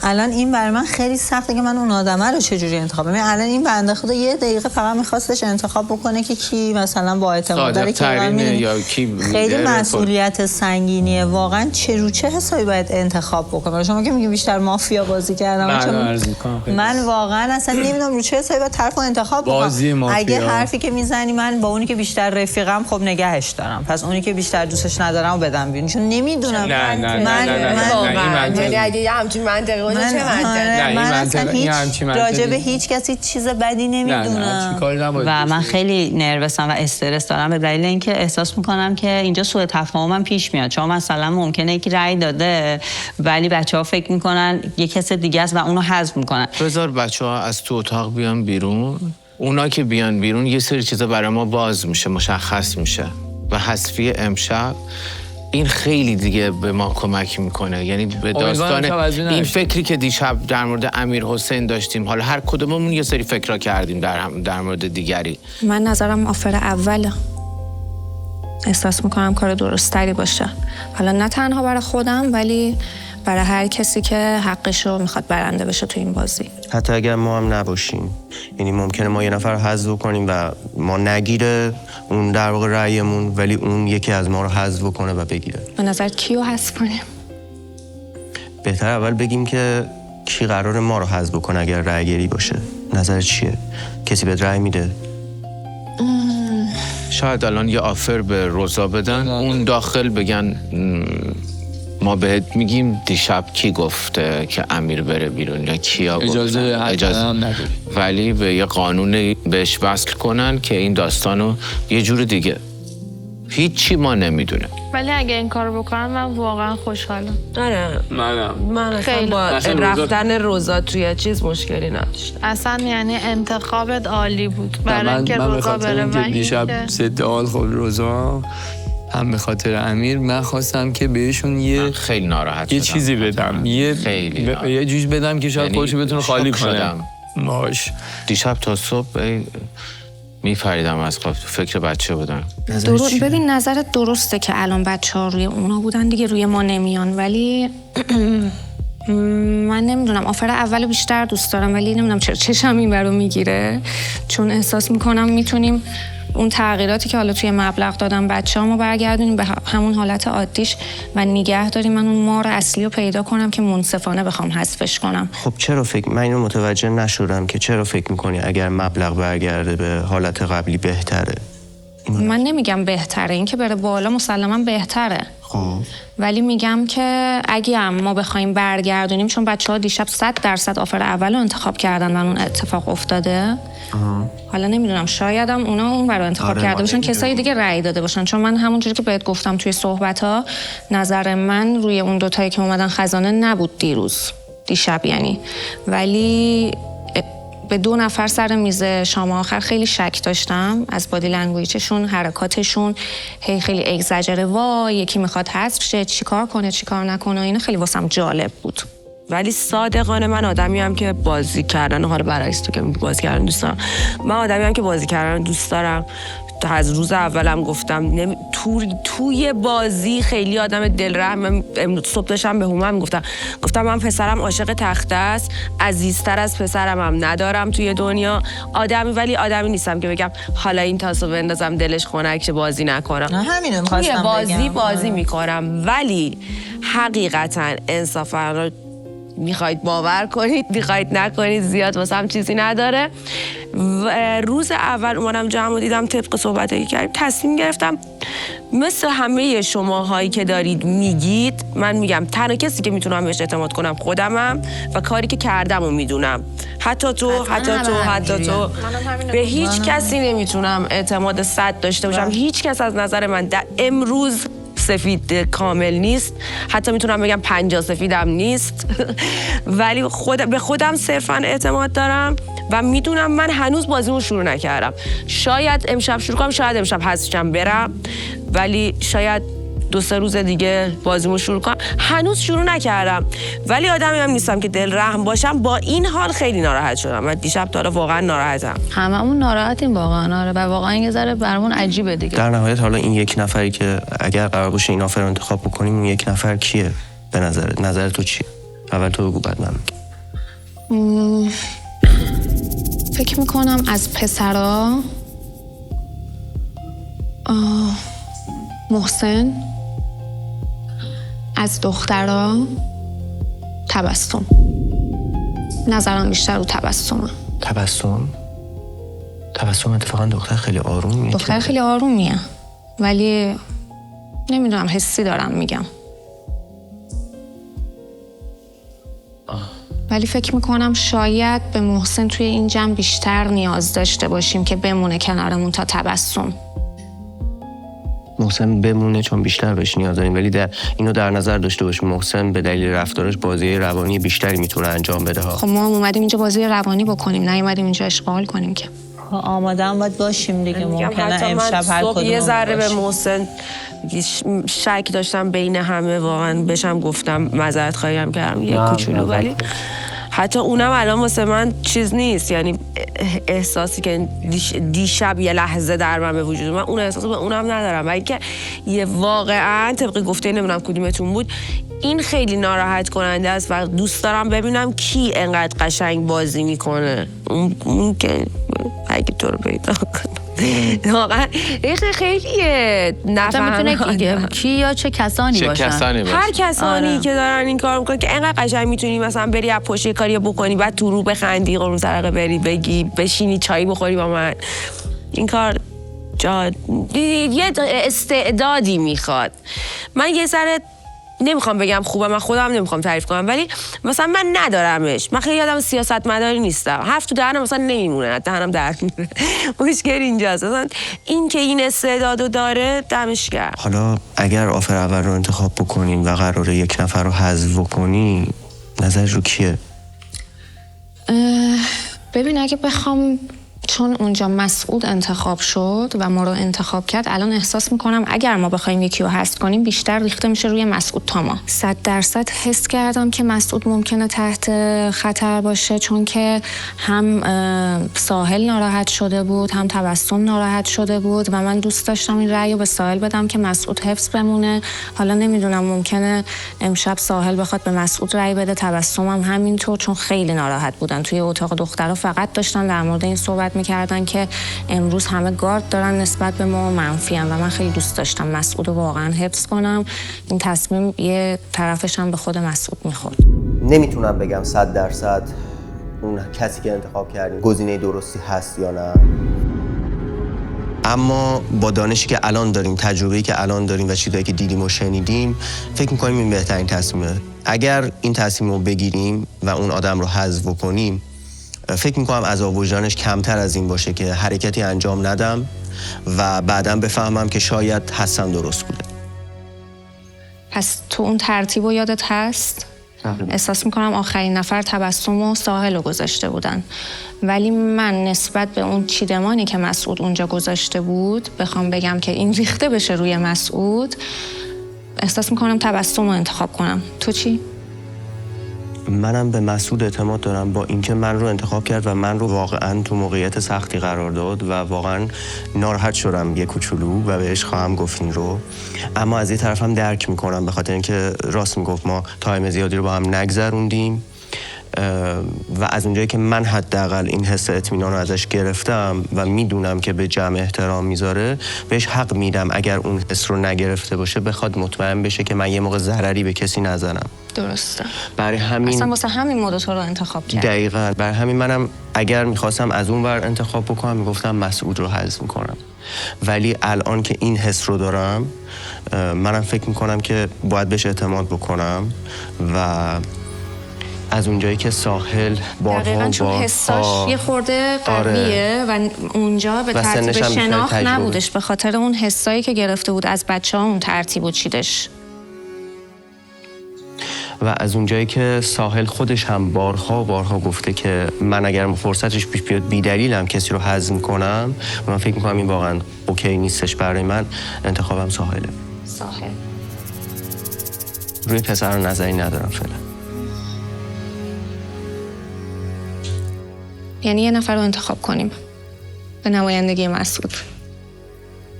الان این برای من خیلی سخته که من اون آدمه رو چجوری انتخاب بدم. الان این بنده خدا یه دقیقه فقط میخواستش انتخاب بکنه که کی مثلا با اعتماد داره که یا کی خیلی مسئولیت سنگینیه واقعا. چه حسابی باید انتخاب بکنم؟ شما که میگی بیشتر مافیا بازی کردم، من واقعا اصلا نمیدونم رو چه حسابی باید طرفو انتخاب بکنم. اگه حرفی که میزنی من با اونی که بیشتر رفیقم خب نگهش دارم، پس اونی که بیشتر دوستش ندارم بدم بیرون، چون نمیدونم. نه اگه همچین منطقی من راجع به هیچ کسی چیز بدی نمیدونم و من خیلی نروسم و استرس دارم به دلیل اینکه احساس میکنم که اینجا سوء تفاهمم پیش میاد. چون مثلا ممکنه یکی رأی داده ولی بچه‌ها فکر میکنن یه کس دیگه است و اونو حذف میکنن. بذار بچه‌ها از تو اتاق بیان بیرون، اونا که بیان بیرون یه سری چیزا برای ما باز میشه، مشخص میشه. و حذفی امشب این خیلی دیگه به ما کمک میکنه، یعنی به داستان این فکری که دیشب در مورد امیرحسین داشتیم، حالا هر کدوممون یه سری فکرها کردیم در مورد دیگری. من نظرم آفر اوله، احساس میکنم کار درستری باشه، حالا نه تنها برای خودم ولی برای هر کسی که حقشو میخواد برنده بشه تو این بازی. حتی اگر ما هم نباشیم، یعنی ممکنه ما یه نفر رو حذف کنیم و ما نگیره اون در واقع رأیمون، ولی اون یکی از ما رو حذف کنه و بگیره. به نظر کیو حذف کنیم؟ بهتر اول بگیم که کی قراره ما رو حذف کنه اگر رأیگیری باشه. نظر چیه؟ کسی بهت رأی میده؟ شاید الان یه آفر به روزا بدن، اون داخل بگن ما بهت میگیم دیشب کی گفته که امیر بره بیرون یا کیا اجازه نداری، ولی به یه قانون بهش وصل کنن که این داستانو یه جور دیگه هیچی ما نمیدونه. ولی اگه این کارو بکنن من واقعا خوشحالم. آره من خیلی با رفتن روزا توی چیز مشکلی نداشتم اصلا. یعنی انتخابت عالی بود برای اینکه روزا بره. من دیشب ضد حال خب روزا هم به خاطر امیر من خواستم که بهشون یه خیلی ناراحت یه چیزی بدم، یه جوش بدم که شاید خودشو بتونه خالی کنه. باش دیشب تا صبح میپریدم از خواب، تو فکر بچه بودم. ببین نظرت درسته که الان بچه‌ها روی اونا بودن دیگه، روی ما نمیان، ولی من نمیدونم آفر اول بیشتر دوست دارم، ولی نمیدونم چرا چشم این برو میگیره، چون احساس میکنم میتونیم اون تغییراتی که حالا توی مبلغ دادم بچه‌هامو برگردونیم به همون حالت عادیش و نگه داریم. من اون مار اصلی رو پیدا کنم که منصفانه بخوام حذفش کنم. خب چرا من اینو متوجه نشدم که چرا فکر میکنی اگر مبلغ برگرده به حالت قبلی بهتره؟ من نمیگم بهتره، این که بره بالا مسلما بهتره. خب ولی میگم که اگه هم ما بخوایم برگردونیم، چون بچه‌ها دیشب 100% آفر اول رو انتخاب کردن و اون اتفاق افتاده. حالا نمیدونم شایدم اونا اون رو انتخاب کرده باشن، کسایی دیگه رأی داده باشن، چون من همونجوری که بهت گفتم توی صحبت‌ها نظر من روی اون دوتایی که اومدن خزانه نبود دیشب یعنی، ولی به 2 نفر سر میز شام آخر خیلی شک داشتم از بادی لنگویجشون، حرکاتشون خیلی اگزاجره، وای یکی میخواد حذف شه، چیکار کنه چیکار نکنه، اینا خیلی واسم جالب بود. ولی صادقانه من آدمیم که بازی کردن، حالا برعکس تو که بازی کردن دوست دارم، من آدمیم که بازی کردن دوست دارم. از روز اولم گفتم توی بازی خیلی آدم دلرحم. امروز صبح داشتم به هومن گفتم من پسرم عاشق تخته است، عزیزتر از پسرم هم ندارم توی دنیا. ولی آدمی نیستم که بگم حالا این تاسو بندازم دلش خنک شه بازی نکنم. همینو توی بازی میکنم، ولی حقیقتا انصافا میخواید باور کنید میخواید نکنید زیاد واسه هم چیزی نداره. روز اول اومدم جمع و دیدم طبق صحبتایی که کردیم تصمیم گرفتم مثل همه شماهایی که دارید میگید من میگم تنها کسی که میتونم بهش اعتماد کنم خودمم و کاری که کردم و میدونم. حتی تو به هیچ کسی نمیتونم اعتماد 100 داشته باشم. هیچ کس از نظر من امروز سفید کامل نیست، حتی میتونم بگم 50 سفیدم نیست ولی به خودم صرفا اعتماد دارم و میدونم من هنوز بازیمو شروع نکردم. شاید امشب شروع کنم، شاید امشب حذفشم برم، ولی شاید 2-3 روز دیگه بازیمو شروع کنم. هنوز شروع نکردم ولی آدمی هم نیستم که دل رحم باشم. با این حال خیلی ناراحت شدم. من دیشب تا حالا واقعا ناراحتم. هممون ناراحتیم واقعا. آره و واقعا یه ذره برامون عجیبه دیگه. در نهایت حالا این یک نفری که اگر قرار باشه این آفر رو انتخاب بکنیم اون یک نفر کیه به نظر تو چیه؟ اول تو بگو بعد من میگم. فکر میکنم از پسرا محسن، از دخترا تبسم. نظرم بیشتر رو تبسمه. تبسم اتفاقا دختر خیلی آرومیه. دختر خیلی آرومیه ولی نمیدونم حسی دارم میگم. ولی فکر میکنم شاید به محسن توی این جمع بیشتر نیاز داشته باشیم که بمونه کنارمون تا تبسم. محسن بمونه چون بیشتر بهش نیاز داریم، ولی اینو در نظر داشته باشیم محسن به دلیل رفتارش بازی روانی بیشتری میتونه انجام بده ها. خب ما اومدیم اینجا بازی روانی بکنیم، نیومدیم اینجا اشغال کنیم که. آماده هم باید باشیم دیگه. ممکنه امشب هر کدوم یه ذره به محسن شک داشتم بین همه، واقعا بهشم گفتم معذرت خواهی هم کردم یه کوچولو، ولی حتی اونم الان واسه من چیز نیست. یعنی احساسی که دیشب یه لحظه در من به وجود من اون احساس به اونم ندارم. ولی که یه واقعا طبق گفته نمیدونم کدومتون بود این خیلی ناراحت کننده است و دوست دارم ببینم کی انقدر قشنگ بازی میکنه. اون که اگه تو رو پیدا کنه واقعا خیلیه نفهمه کی یا چه کسانی باشن. هر کسانی که دارن این کار میکنن که انقدر قشنگ میتونی مثلا بری از پشت کاری بکنی بعد تو رو بخندی قرون سرقه بری بگی بشینی چای بخوری با من. این کار یه استعدادی میخواد. من یه ذره نمیخوام بگم خوبه، من خودم نمیخوام تعریف کنم، ولی مثلا من ندارمش. من خیلی آدم سیاستمداری نیستم. حرف تو دهنم مثلا نمیمونه، دهنم درد میره. مشکل اینجاست. مثلا این که این استعدادو داره دمش گرم. حالا اگر آفر اول رو انتخاب بکنین و قراره یک نفر رو حذف کنی نظر رو کیه؟ ببین اگه بخوام، چون اونجا مسعود انتخاب شد و ما رو انتخاب کرد، الان احساس میکنم اگر ما بخوایم یکی رو حذف کنیم بیشتر ریخته میشه روی مسعود تا ما. 100% حس کردم که مسعود ممکنه تحت خطر باشه، چون که هم ساحل ناراحت شده بود هم تبسم ناراحت شده بود و من دوست داشتم این رأی رو به ساحل بدم که مسعود حفظ بمونه. حالا نمیدونم ممکنه امشب ساحل بخواد به مسعود رأی بده، تبسم هم همینطور، چون خیلی ناراحت بودن توی اتاق دخترها. فقط داشتن در مورد این صحبت میکردن که امروز همه گارد دارن نسبت به ما منفی هم و من خیلی دوست داشتم مسعود رو واقعا حفظ کنم. این تصمیم یه طرفش هم به خود مسعود میخورد. نمیتونم بگم 100% اون کسی که انتخاب کردیم گزینه درستی هست یا نه، اما با دانشی که الان داریم، تجربه‌ای که الان داریم و چیزایی که دیدیم و شنیدیم فکر می‌کنیم این بهترین تصمیمه. اگر این تصمیم رو بگیریم و اون آدم رو حذف کنیم فکر میکنم عذاب وجدانش کمتر از این باشه که حرکتی انجام ندم و بعداً بفهمم که شاید حسن درست بوده. پس تو اون ترتیب رو یادت هست؟ احساس میکنم آخرین نفر تبسم و ساحل رو گذاشته بودن، ولی من نسبت به اون چیدمانی که مسعود اونجا گذاشته بود بخوام بگم که این ریخته بشه روی مسعود، احساس میکنم تبسم رو انتخاب کنم. تو چی؟ منم به مسعود اعتماد دارم، با اینکه من رو انتخاب کرد و من رو واقعا تو موقعیت سختی قرار داد و واقعا ناراحت شدم یه کوچولو و بهش خواهم گفت این رو، اما از یه طرف هم درک میکنم به خاطر اینکه راست میگفت ما تایم زیادی رو با هم نگذروندیم و از اونجایی که من حداقل این حس اطمینان رو ازش گرفتم و میدونم که به جمع احترام میذاره، بهش حق میدم اگر اون حس رو نگرفته باشه بخواد مطمئن بشه که من یه موقع ضرری به کسی نزنم. درسته. برای همین اصلا واسه همین مدل تو رو انتخاب کردم. دقیقاً برای همین منم اگر میخواستم از اون ور انتخاب بکنم میگفتم مسعود رو حذف میکنم، ولی الان که این حس رو دارم منم فکر میکنم که باید بهش اعتماد بکنم و از اونجایی که ساحل دقیقاً چون حساش یه خورده قویه و اونجا به ترتیب شناخت نبودش، به خاطر اون حسایی که گرفته بود از بچه‌ها اون ترتیب و چیدش. و از اونجایی که ساحل خودش هم بارها گفته که من اگر فرصتش پیش بیاد بی‌دلیلم کسی رو حذف میکنم و من فکر میکنم این واقعا اوکی نیستش برای من، انتخابم ساحله. ساحل. روی پسر رو نظری ندارم فعلا. یعنی یه نفر رو انتخاب کنیم به نمایندگی مسعود؟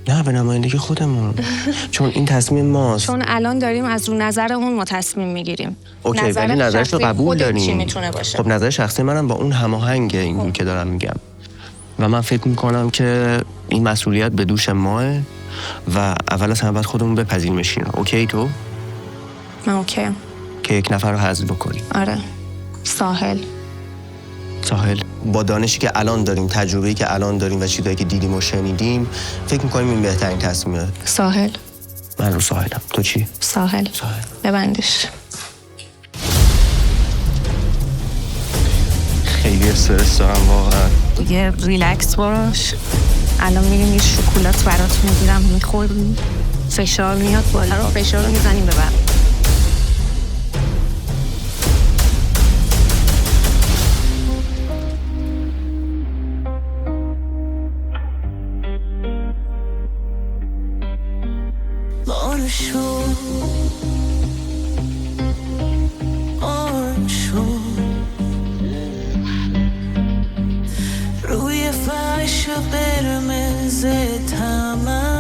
نه، به نمایندگی خودمون. چون این تصمیم ماست. چون الان داریم از رو نظر اون ما تصمیم میگیریم. اوکی، ولی نظرش رو قبول داریم. چی میتونه باشه؟ خب نظر شخصی منم با اون هماهنگه اینجور که دارم میگم و من فکر میکنم که این مسئولیت به دوش ماه و اول از همه باید خودمون بپذیریمش. اوکی تو؟ من اوکی که یک نفر رو حذف بکنیم. آره. ساحل با دانشی که الان داریم، تجربه‌ای که الان داریم و چیزایی که دیدیم و شنیدیم فکر می‌کنیم این بهترین تصمیمه. ساحل. من رو ساحلم. تو چی؟ ساحل. ببندش. خیلی استرس دارم واقعا. دیگه ریلکس باش. الان میریم یه شکلات برات میگیرم میخوریم. فشار میاد بالا. فشار رو میزنیم ببر. روی فرش قرمز تمام